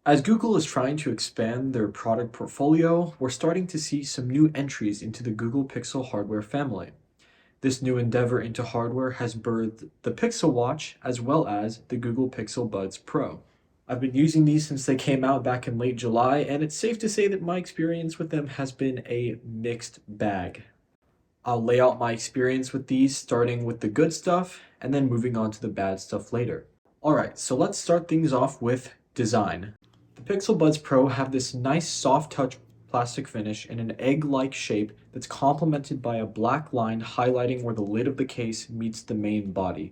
As Google is trying to expand their product portfolio, we're starting to see some new entries into the Google Pixel hardware family. This new endeavor into hardware has birthed the Pixel Watch as well as the Google Pixel Buds Pro. I've been using these since they came out back in late July, and it's safe to say that my experience with them has been a mixed bag. I'll lay out my experience with these, starting with the good stuff and then moving on to the bad stuff later. Alright, so let's start things off with design. The Pixel Buds Pro have this nice soft touch plastic finish in an egg-like shape that's complemented by a black line highlighting where the lid of the case meets the main body.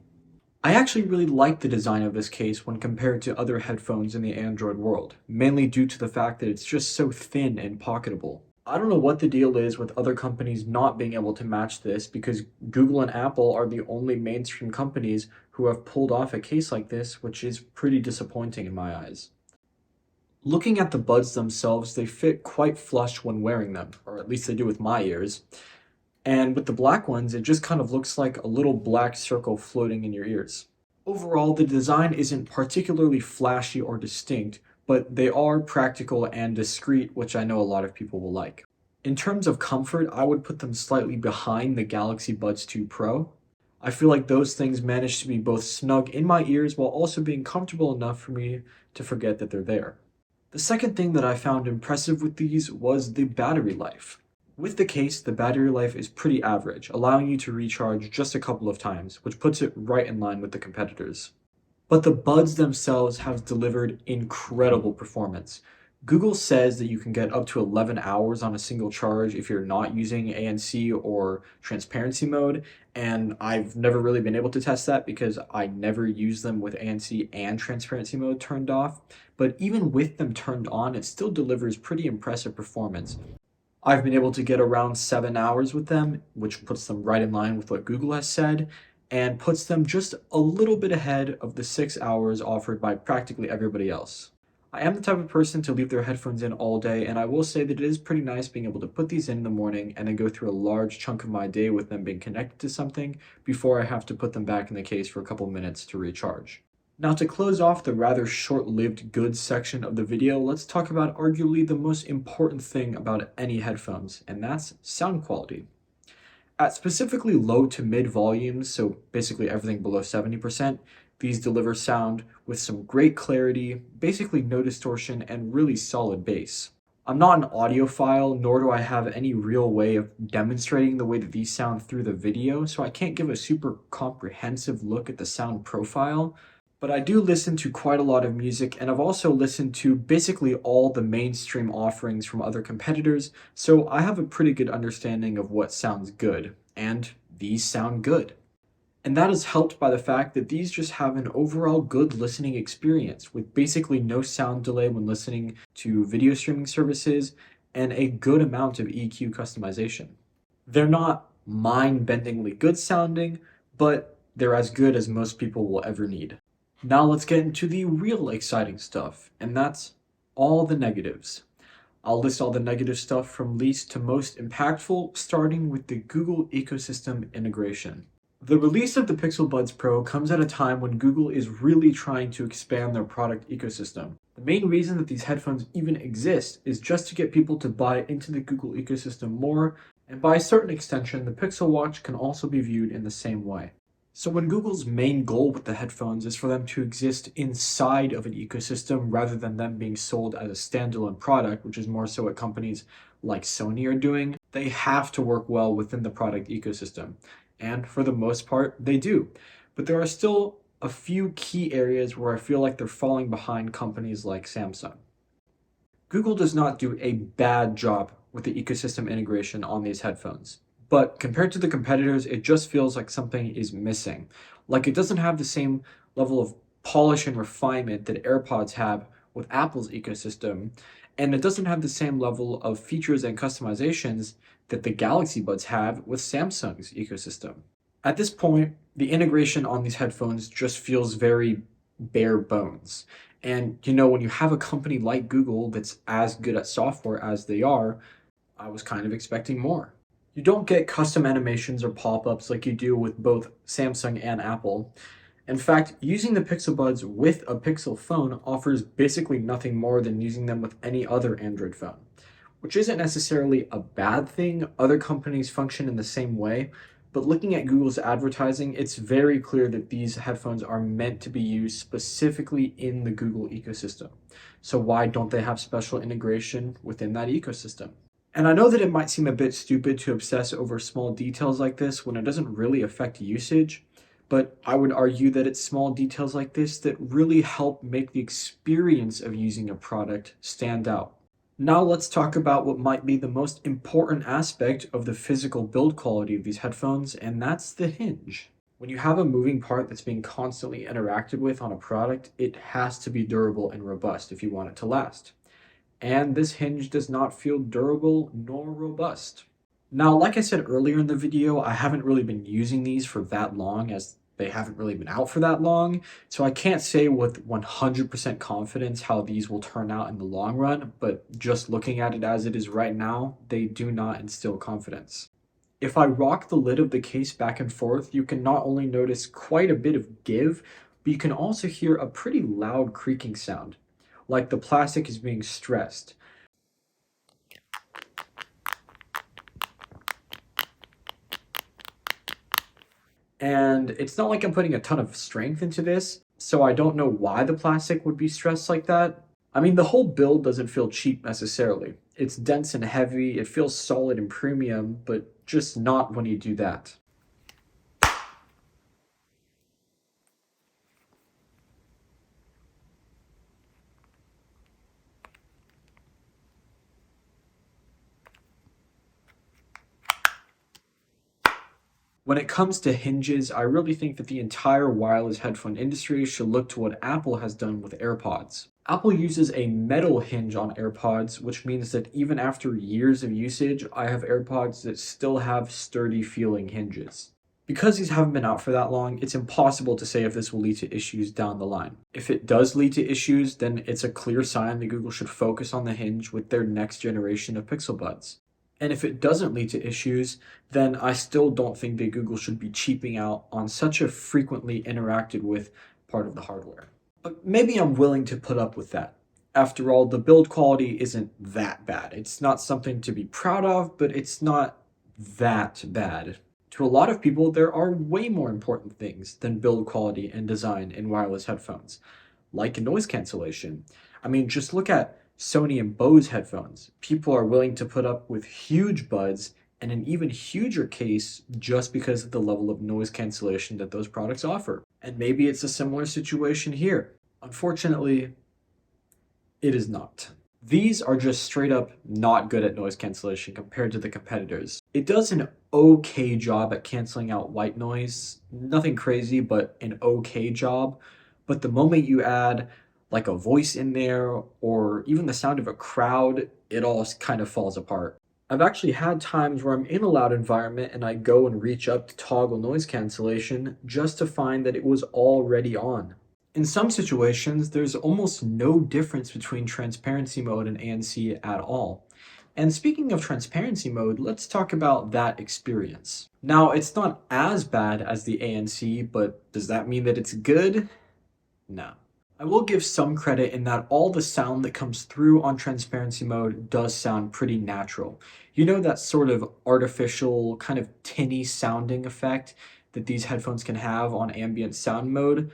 I actually really like the design of this case when compared to other headphones in the Android world, mainly due to the fact that it's just so thin and pocketable. I don't know what the deal is with other companies not being able to match this because Google and Apple are the only mainstream companies who have pulled off a case like this, which is pretty disappointing in my eyes. Looking at the buds themselves, they fit quite flush when wearing them, or at least they do with my ears. And with the black ones, it just kind of looks like a little black circle floating in your ears. Overall, the design isn't particularly flashy or distinct, but they are practical and discreet, which I know a lot of people will like. In terms of comfort, I would put them slightly behind the Galaxy Buds 2 Pro. I feel like those things manage to be both snug in my ears while also being comfortable enough for me to forget that they're there. The second thing that I found impressive with these was the battery life. With the case, the battery life is pretty average, allowing you to recharge just a couple of times, which puts it right in line with the competitors. But the buds themselves have delivered incredible performance. Google says that you can get up to 11 hours on a single charge if you're not using ANC or transparency mode, and I've never really been able to test that because I never use them with ANC and transparency mode turned off. But even with them turned on, it still delivers pretty impressive performance. I've been able to get around 7 hours with them, which puts them right in line with what Google has said, and puts them just a little bit ahead of the 6 hours offered by practically everybody else. I am the type of person to leave their headphones in all day, and I will say that it is pretty nice being able to put these in the morning and then go through a large chunk of my day with them being connected to something before I have to put them back in the case for a couple minutes to recharge. Now, to close off the rather short-lived goods section of the video, let's talk about arguably the most important thing about any headphones, and that's sound quality. At specifically low to mid volumes, so basically everything below 70%, these deliver sound with some great clarity, basically no distortion, and really solid bass. I'm not an audiophile, nor do I have any real way of demonstrating the way that these sound through the video, so I can't give a super comprehensive look at the sound profile, but I do listen to quite a lot of music, and I've also listened to basically all the mainstream offerings from other competitors, so I have a pretty good understanding of what sounds good, and these sound good. And that is helped by the fact that these just have an overall good listening experience, with basically no sound delay when listening to video streaming services, and a good amount of EQ customization. They're not mind-bendingly good sounding, but they're as good as most people will ever need. Now let's get into the real exciting stuff, and that's all the negatives. I'll list all the negative stuff from least to most impactful, starting with the Google ecosystem integration. The release of the Pixel Buds Pro comes at a time when Google is really trying to expand their product ecosystem. The main reason that these headphones even exist is just to get people to buy into the Google ecosystem more, and by a certain extension, the Pixel Watch can also be viewed in the same way. So when Google's main goal with the headphones is for them to exist inside of an ecosystem rather than them being sold as a standalone product, which is more so what companies like Sony are doing, they have to work well within the product ecosystem. And for the most part, they do. But there are still a few key areas where I feel like they're falling behind companies like Samsung. Google does not do a bad job with the ecosystem integration on these headphones. But compared to the competitors, it just feels like something is missing. Like it doesn't have the same level of polish and refinement that AirPods have with Apple's ecosystem, and it doesn't have the same level of features and customizations that the Galaxy Buds have with Samsung's ecosystem. At this point, the integration on these headphones just feels very bare bones. And when you have a company like Google that's as good at software as they are, I was kind of expecting more. You don't get custom animations or pop-ups like you do with both Samsung and Apple, In fact, using the Pixel Buds with a Pixel phone offers basically nothing more than using them with any other Android phone, which isn't necessarily a bad thing. Other companies function in the same way, but looking at Google's advertising, it's very clear that these headphones are meant to be used specifically in the Google ecosystem. So why don't they have special integration within that ecosystem? And I know that it might seem a bit stupid to obsess over small details like this when it doesn't really affect usage, but I would argue that it's small details like this that really help make the experience of using a product stand out. Now let's talk about what might be the most important aspect of the physical build quality of these headphones, and that's the hinge. When you have a moving part that's being constantly interacted with on a product, it has to be durable and robust if you want it to last. And this hinge does not feel durable nor robust. Now, like I said earlier in the video, I haven't really been using these for that long as they haven't really been out for that long, so I can't say with 100% confidence how these will turn out in the long run, but just looking at it as it is right now, they do not instill confidence. If I rock the lid of the case back and forth, you can not only notice quite a bit of give, but you can also hear a pretty loud creaking sound, like the plastic is being stressed. And it's not like I'm putting a ton of strength into this, so I don't know why the plastic would be stressed like that. I mean, the whole build doesn't feel cheap necessarily. It's dense and heavy, it feels solid and premium, but just not when you do that. When it comes to hinges, I really think that the entire wireless headphone industry should look to what Apple has done with AirPods. Apple uses a metal hinge on AirPods, which means that even after years of usage, I have AirPods that still have sturdy feeling hinges. Because these haven't been out for that long, it's impossible to say if this will lead to issues down the line. If it does lead to issues, then it's a clear sign that Google should focus on the hinge with their next generation of Pixel Buds. And if it doesn't lead to issues, then I still don't think that Google should be cheaping out on such a frequently interacted with part of the hardware. But maybe I'm willing to put up with that. After all, the build quality isn't that bad. It's not something to be proud of, but it's not that bad. To a lot of people, there are way more important things than build quality and design in wireless headphones, like noise cancellation. I mean, just look at Sony and Bose headphones. People are willing to put up with huge buds and an even huger case just because of the level of noise cancellation that those products offer. And maybe it's a similar situation here. Unfortunately, it is not. These are just straight up not good at noise cancellation compared to the competitors. It does an okay job at canceling out white noise. Nothing crazy, but an okay job. But the moment you add like a voice in there or even the sound of a crowd, it all kind of falls apart. I've actually had times where I'm in a loud environment and I go and reach up to toggle noise cancellation just to find that it was already on. In some situations, there's almost no difference between transparency mode and ANC at all. And speaking of transparency mode, let's talk about that experience. Now, it's not as bad as the ANC, but does that mean that it's good? No. I will give some credit in that all the sound that comes through on transparency mode does sound pretty natural. You know that sort of artificial, kind of tinny sounding effect that these headphones can have on ambient sound mode?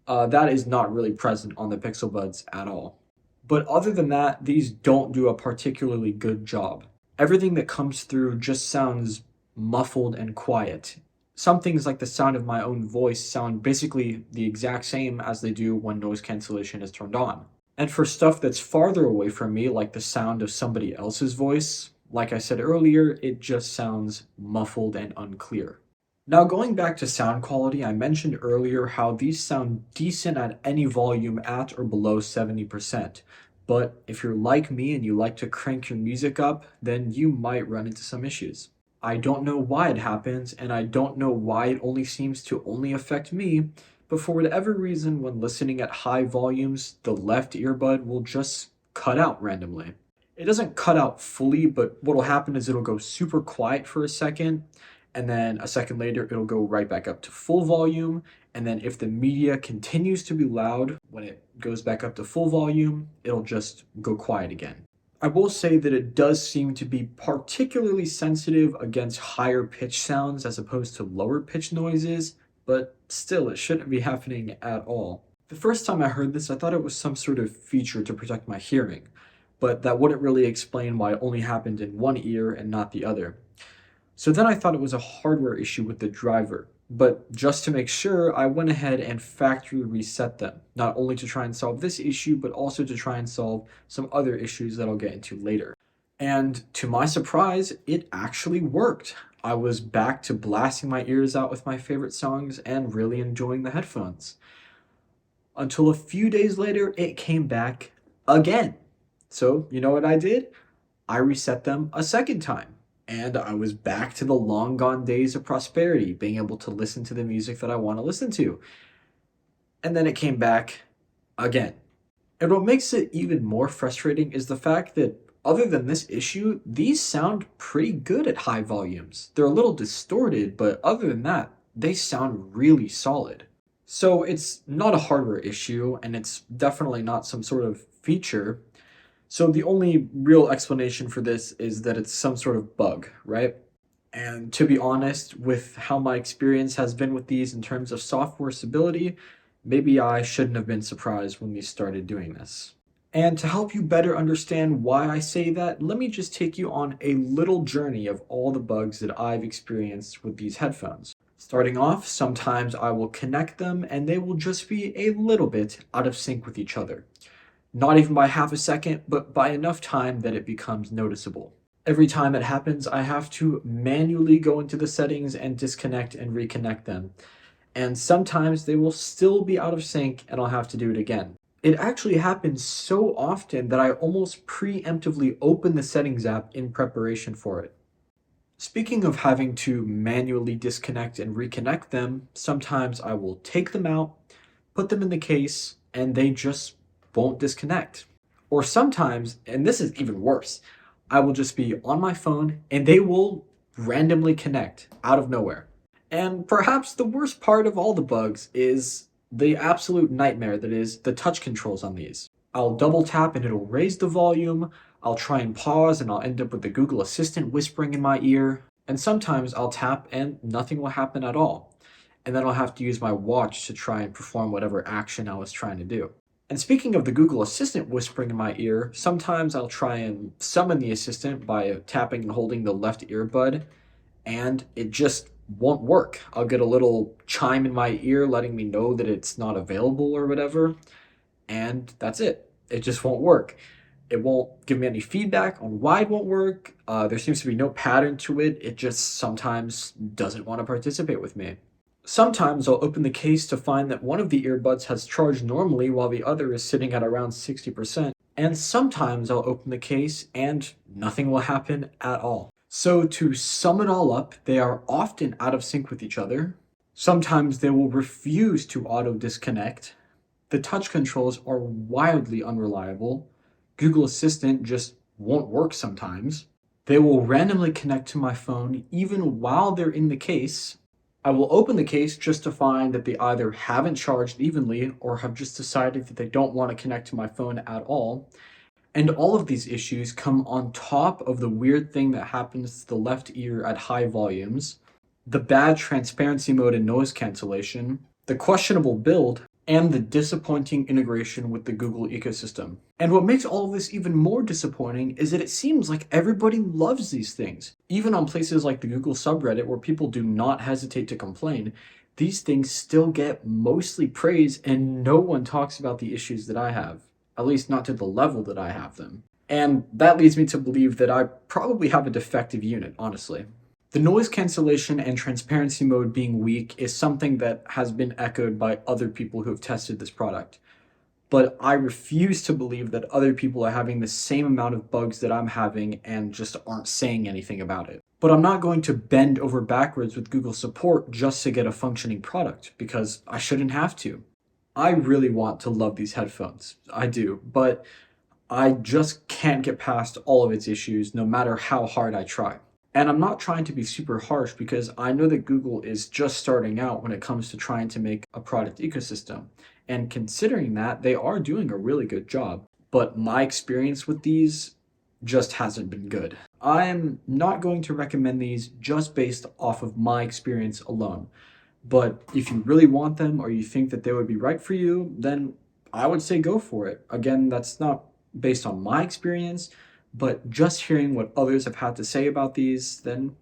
That is not really present on the Pixel Buds at all. But other than that, these don't do a particularly good job. Everything that comes through just sounds muffled and quiet. Some things like the sound of my own voice sound basically the exact same as they do when noise cancellation is turned on. And for stuff that's farther away from me, like the sound of somebody else's voice, like I said earlier, it just sounds muffled and unclear. Now, going back to sound quality, I mentioned earlier how these sound decent at any volume at or below 70%. But if you're like me and you like to crank your music up, then you might run into some issues. I don't know why it happens, and I don't know why it only seems to only affect me, but for whatever reason, when listening at high volumes, the left earbud will just cut out randomly. It doesn't cut out fully, but what'll happen is it'll go super quiet for a second, and then a second later it'll go right back up to full volume, and then if the media continues to be loud when it goes back up to full volume, it'll just go quiet again. I will say that it does seem to be particularly sensitive against higher pitch sounds as opposed to lower pitch noises, but still, it shouldn't be happening at all. The first time I heard this, I thought it was some sort of feature to protect my hearing, but that wouldn't really explain why it only happened in one ear and not the other. So then I thought it was a hardware issue with the driver, but just to make sure, I went ahead and factory reset them, not only to try and solve this issue, but also to try and solve some other issues that I'll get into later. And to my surprise, it actually worked. I was back to blasting my ears out with my favorite songs and really enjoying the headphones. Until a few days later, it came back again. So, you know what I did? I reset them a second time. And I was back to the long gone days of prosperity, being able to listen to the music that I want to listen to. And then it came back again. And what makes it even more frustrating is the fact that, other than this issue, these sound pretty good at high volumes. They're a little distorted, but other than that, they sound really solid. So it's not a hardware issue, and it's definitely not some sort of feature. So the only real explanation for this is that it's some sort of bug, right? And to be honest, with how my experience has been with these in terms of software stability, maybe I shouldn't have been surprised when we started doing this. And to help you better understand why I say that, let me just take you on a little journey of all the bugs that I've experienced with these headphones. Starting off, sometimes I will connect them and they will just be a little bit out of sync with each other. Not even by half a second, but by enough time that it becomes noticeable. Every time it happens, I have to manually go into the settings and disconnect and reconnect them. And sometimes they will still be out of sync and I'll have to do it again. It actually happens so often that I almost preemptively open the settings app in preparation for it. Speaking of having to manually disconnect and reconnect them, sometimes I will take them out, put them in the case, and they just won't disconnect. Or sometimes, and this is even worse, I will just be on my phone and they will randomly connect out of nowhere. And perhaps the worst part of all the bugs is the absolute nightmare that is the touch controls on these. I'll double tap and it'll raise the volume, I'll try and pause and I'll end up with the Google Assistant whispering in my ear, and sometimes I'll tap and nothing will happen at all. And then I'll have to use my watch to try and perform whatever action I was trying to do. And speaking of the Google Assistant whispering in my ear, sometimes I'll try and summon the assistant by tapping and holding the left earbud, and it just won't work. I'll get a little chime in my ear letting me know that it's not available or whatever, and that's it. It just won't work. It won't give me any feedback on why it won't work. There seems to be no pattern to it. It just sometimes doesn't want to participate with me. Sometimes I'll open the case to find that one of the earbuds has charged normally while the other is sitting at around 60%. And sometimes I'll open the case and nothing will happen at all. So to sum it all up, they are often out of sync with each other. Sometimes they will refuse to auto disconnect. The touch controls are wildly unreliable. Google Assistant just won't work sometimes. They will randomly connect to my phone even while they're in the case. I will open the case just to find that they either haven't charged evenly or have just decided that they don't want to connect to my phone at all. And all of these issues come on top of the weird thing that happens to the left ear at high volumes, the bad transparency mode and noise cancellation, the questionable build, and the disappointing integration with the Google ecosystem. And what makes all of this even more disappointing is that it seems like everybody loves these things. Even on places like the Google subreddit, where people do not hesitate to complain, these things still get mostly praise and no one talks about the issues that I have. At least not to the level that I have them. And that leads me to believe that I probably have a defective unit, honestly. The noise cancellation and transparency mode being weak is something that has been echoed by other people who have tested this product. But I refuse to believe that other people are having the same amount of bugs that I'm having and just aren't saying anything about it. But I'm not going to bend over backwards with Google support just to get a functioning product, because I shouldn't have to. I really want to love these headphones. I do, but I just can't get past all of its issues no matter how hard I try. And I'm not trying to be super harsh because I know that Google is just starting out when it comes to trying to make a product ecosystem. And considering that, they are doing a really good job. But my experience with these just hasn't been good. I'm not going to recommend these just based off of my experience alone. But if you really want them or you think that they would be right for you, then I would say go for it. Again, that's not based on my experience, but just hearing what others have had to say about these, then,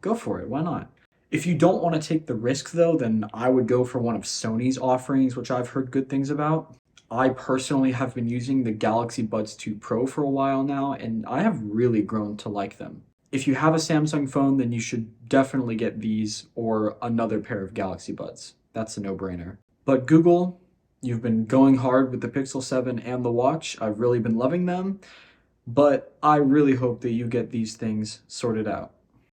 go for it. Why not? If you don't want to take the risk though, then I would go for one of Sony's offerings, which I've heard good things about. I personally have been using the Galaxy Buds 2 Pro for a while now, and I have really grown to like them. If you have a Samsung phone, then you should definitely get these or another pair of Galaxy Buds. That's a no-brainer. But Google, you've been going hard with the Pixel 7 and the watch. I've really been loving them, but I really hope that you get these things sorted out.